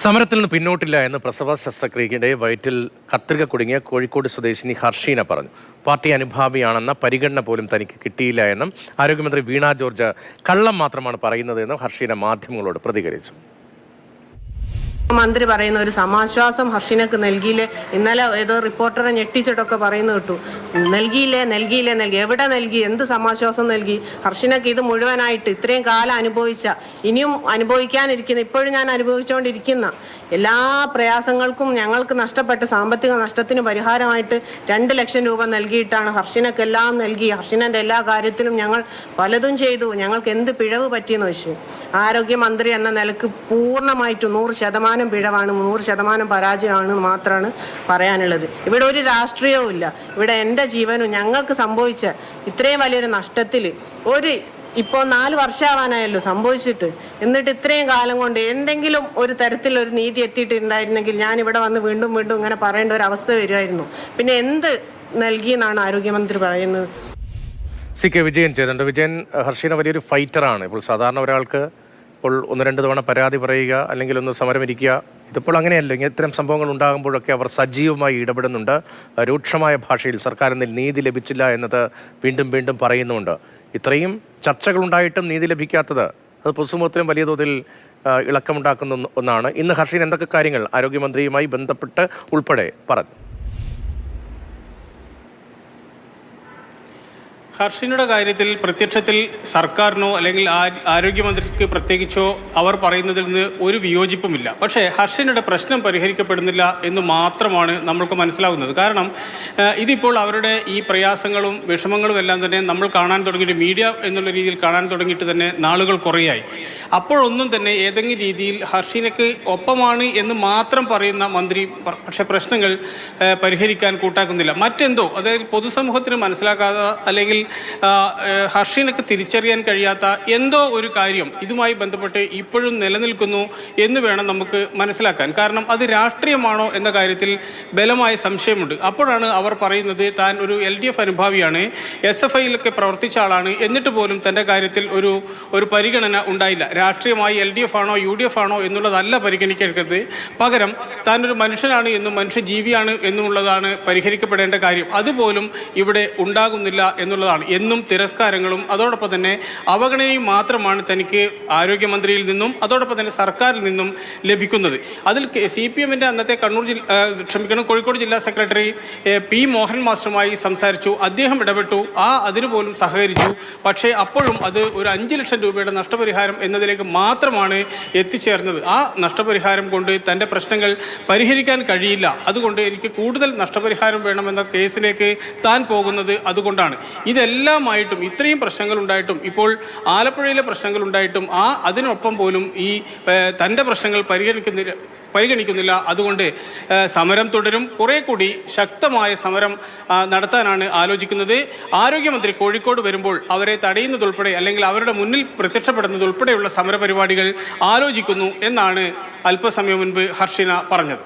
സമരത്തിൽ നിന്ന് പിന്നോട്ടില്ല എന്ന് പ്രസവ ശസ്ത്രക്രിയയുടെ വയറ്റിൽ കത്രിക കുടുങ്ങിയ കോഴിക്കോട് സ്വദേശിനി ഹർഷീന പറഞ്ഞു. പാർട്ടി അനുഭാവിയാണെന്ന പരിഗണന പോലും തനിക്ക് കിട്ടിയില്ല എന്നും ആരോഗ്യമന്ത്രി വീണ ജോർജ് കള്ളം മാത്രമാണ് പറയുന്നതെന്നും ഹർഷീന മാധ്യമങ്ങളോട് പ്രതികരിച്ചു. മന്ത്രി പറയുന്ന ഒരു സമാശ്വാസം ഹർഷീനക്ക് നൽകിയില്ലേ? ഇന്നലെ ഏതോ റിപ്പോർട്ടറെ ഞെട്ടിച്ചിട്ടൊക്കെ പറയുന്നു കേട്ടു. നൽകിയില്ലേ എവിടെ നൽകി? എന്ത് സമാശ്വാസം നൽകി? ഹർഷീനക്ക് ഇത് മുഴുവനായിട്ട് ഇത്രയും കാലം അനുഭവിച്ച, ഇനിയും അനുഭവിക്കാനിരിക്കുന്ന, ഇപ്പോഴും ഞാൻ അനുഭവിച്ചുകൊണ്ടിരിക്കുന്ന എല്ലാ പ്രയാസങ്ങൾക്കും ഞങ്ങൾക്ക് നഷ്ടപ്പെട്ട സാമ്പത്തിക നഷ്ടത്തിന് പരിഹാരമായിട്ട് 2 ലക്ഷം രൂപ നൽകിയിട്ടാണ് ഹർഷീനക്കെല്ലാം നൽകി. ഹർഷീനന്റെ എല്ലാ കാര്യത്തിലും ഞങ്ങൾ പലതും ചെയ്തു. ഞങ്ങൾക്ക് എന്ത് പിഴവ് പറ്റിയെന്ന് വെച്ചു. ആരോഗ്യമന്ത്രി എന്ന നിലക്ക് പൂർണ്ണമായിട്ടും 100% പിഴവാണ്, 100% പരാജയമാണ് മാത്രമാണ് പറയാനുള്ളത്. ഇവിടെ ഒരു രാഷ്ട്രീയവും ഇല്ല. ഇവിടെ എൻ്റെ ജീവനും ഞങ്ങൾക്ക് സംഭവിച്ച ഇത്രയും വലിയൊരു നഷ്ടത്തിൽ ഇപ്പോൾ 4 വർഷമാവാനായല്ലോ സംഭവിച്ചിട്ട്. എന്നിട്ട് ഇത്രയും കാലം കൊണ്ട് എന്തെങ്കിലും ഒരു തരത്തിലൊരു നീതി എത്തിയിട്ടുണ്ടായിരുന്നെങ്കിൽ ഞാൻ ഇവിടെ വന്ന് വീണ്ടും ഇങ്ങനെ പറയേണ്ട ഒരു അവസ്ഥ വരുമായിരുന്നു. പിന്നെ എന്ത് നൽകിയെന്നാണ് ആരോഗ്യമന്ത്രി പറയുന്നത്? CK വിജയൻ ചേരുന്നുണ്ട്. വിജയൻ, ഹർഷീന വലിയൊരു ഫൈറ്ററാണ്. ഇപ്പോൾ സാധാരണ ഒരാൾക്ക് ഇപ്പോൾ 1-2 തവണ പരാതി പറയുക അല്ലെങ്കിൽ ഒന്ന് സമരമിരിക്കുക, ഇതിപ്പോൾ അങ്ങനെയല്ല. ഇത്തരം സംഭവങ്ങൾ ഉണ്ടാകുമ്പോഴൊക്കെ അവർ സജീവമായി ഇടപെടുന്നുണ്ട്. രൂക്ഷമായ ഭാഷയിൽ സർക്കാരിന് നീതി ലഭിച്ചില്ല എന്നത് വീണ്ടും പറയുന്നുണ്ട്. ഇത്രയും ചർച്ചകളുണ്ടായിട്ടും നീതി ലഭിക്കാത്തത് അത് പൊതുസമൂഹത്തിലും വലിയ തോതിൽ ഇളക്കമുണ്ടാക്കുന്ന ഒന്നാണ്. ഇന്ന് ഹർഷീന എന്തൊക്കെ കാര്യങ്ങൾ ആരോഗ്യമന്ത്രിയുമായി ബന്ധപ്പെട്ട് ഉൾപ്പെടെ പറഞ്ഞു? ഹർഷീനയുടെ കാര്യത്തിൽ പ്രത്യക്ഷത്തിൽ സർക്കാരിനോ അല്ലെങ്കിൽ ആരോഗ്യമന്ത്രിക്ക് പ്രത്യേകിച്ചോ അവർ പറയുന്നതിൽ നിന്ന് ഒരു വിയോജിപ്പുമില്ല. പക്ഷേ ഹർഷീനയുടെ പ്രശ്നം പരിഹരിക്കപ്പെടുന്നില്ല എന്ന് മാത്രമാണ് നമ്മൾക്ക് മനസ്സിലാകുന്നത്. കാരണം ഇതിപ്പോൾ അവരുടെ ഈ പ്രയാസങ്ങളും വിഷമങ്ങളും എല്ലാം തന്നെ നമ്മൾ കാണാൻ തുടങ്ങിയിട്ട്, മീഡിയ എന്നുള്ള രീതിയിൽ കാണാൻ തുടങ്ങിയിട്ട് തന്നെ നാളുകൾ കുറേയായി. അപ്പോഴൊന്നും തന്നെ ഏതെങ്കിലും രീതിയിൽ ഹർഷീനയ്ക്ക് ഒപ്പമാണ് എന്ന് മാത്രം പറയുന്ന മന്ത്രി പക്ഷേ പ്രശ്നങ്ങൾ പരിഹരിക്കാൻ കൂട്ടാക്കുന്നില്ല. മറ്റെന്തോ, അതായത് പൊതുസമൂഹത്തിന് മനസ്സിലാക്കാതെ അല്ലെങ്കിൽ ഹർഷീനയ്ക്ക് തിരിച്ചറിയാൻ കഴിയാത്ത എന്തോ ഒരു കാര്യം ഇതുമായി ബന്ധപ്പെട്ട് ഇപ്പോഴും നിലനിൽക്കുന്നു എന്ന് വേണം നമുക്ക് മനസ്സിലാക്കാൻ. കാരണം അത് രാഷ്ട്രീയമാണോ എന്ന കാര്യത്തിൽ ബലമായ സംശയമുണ്ട്. അപ്പോഴാണ് അവർ പറയുന്നത് താൻ ഒരു LDF അനുഭാവിയാണ്, SFIയിലൊക്കെ പ്രവർത്തിച്ച ആളാണ്, എന്നിട്ട് പോലും തൻ്റെ കാര്യത്തിൽ ഒരു പരിഗണന ഉണ്ടായില്ല. രാഷ്ട്രീയമായി LDF ആണോ UDF ആണോ എന്നുള്ളതല്ല പരിഗണിക്കേണ്ടത്. പകരം താൻ ഒരു മനുഷ്യനാണ് എന്നും മനുഷ്യജീവിയാണ് എന്നുള്ളതാണ് പരിഹരിക്കപ്പെടേണ്ട കാര്യം. അതുപോലും ഇവിടെ ഉണ്ടാകുന്നില്ല എന്നുള്ളതാണ്. എന്നും തിരസ്കാരങ്ങളും അതോടൊപ്പം തന്നെ അവഗണനയും മാത്രമാണ് തനിക്ക് ആരോഗ്യമന്ത്രിയിൽ നിന്നും അതോടൊപ്പം തന്നെ സർക്കാരിൽ നിന്നും ലഭിക്കുന്നത്. അതിൽ CPMന്റെ അന്നത്തെ കോഴിക്കോട് ജില്ലാ സെക്രട്ടറി P. മോഹൻ മാസ്റ്ററുമായി സംസാരിച്ചു. അദ്ദേഹം ഇടപെട്ടു, അതിന് പോലും സഹകരിച്ചു. പക്ഷേ അപ്പോഴും അത് ഒരു 5 ലക്ഷം രൂപയുടെ നഷ്ടപരിഹാരം എന്നതിലേക്ക് മാത്രമാണ് എത്തിച്ചേർന്നത്. ആ നഷ്ടപരിഹാരം കൊണ്ട് തൻ്റെ പ്രശ്നങ്ങൾ പരിഹരിക്കാൻ കഴിയില്ല. അതുകൊണ്ട് എനിക്ക് കൂടുതൽ നഷ്ടപരിഹാരം വേണമെന്ന കേസിലേക്ക് താൻ പോകുന്നത് അതുകൊണ്ടാണ്. ഇതെല്ലാമായിട്ടും ഇത്രയും പ്രശ്നങ്ങളുണ്ടായിട്ടും, ഇപ്പോൾ ആലപ്പുഴയിലെ പ്രശ്നങ്ങളുണ്ടായിട്ടും അതിനൊപ്പം പോലും ഈ തൻ്റെ പ്രശ്നങ്ങൾ പരിഗണിക്കുന്നില്ല. അതുകൊണ്ട് സമരം തുടരും. കുറെ കൂടി ശക്തമായ സമരം നടത്താനാണ് ആലോചിക്കുന്നത്. ആരോഗ്യമന്ത്രി കോഴിക്കോട് വരുമ്പോൾ അവരെ തടയുന്നതുൾപ്പെടെ അല്ലെങ്കിൽ അവരുടെ മുന്നിൽ പ്രത്യക്ഷപ്പെടുന്നതുൾപ്പെടെയുള്ള സമരപരിപാടികൾ ആലോചിക്കുന്നു എന്നാണ് അല്പസമയം മുൻപ് ഹർഷീന പറഞ്ഞത്.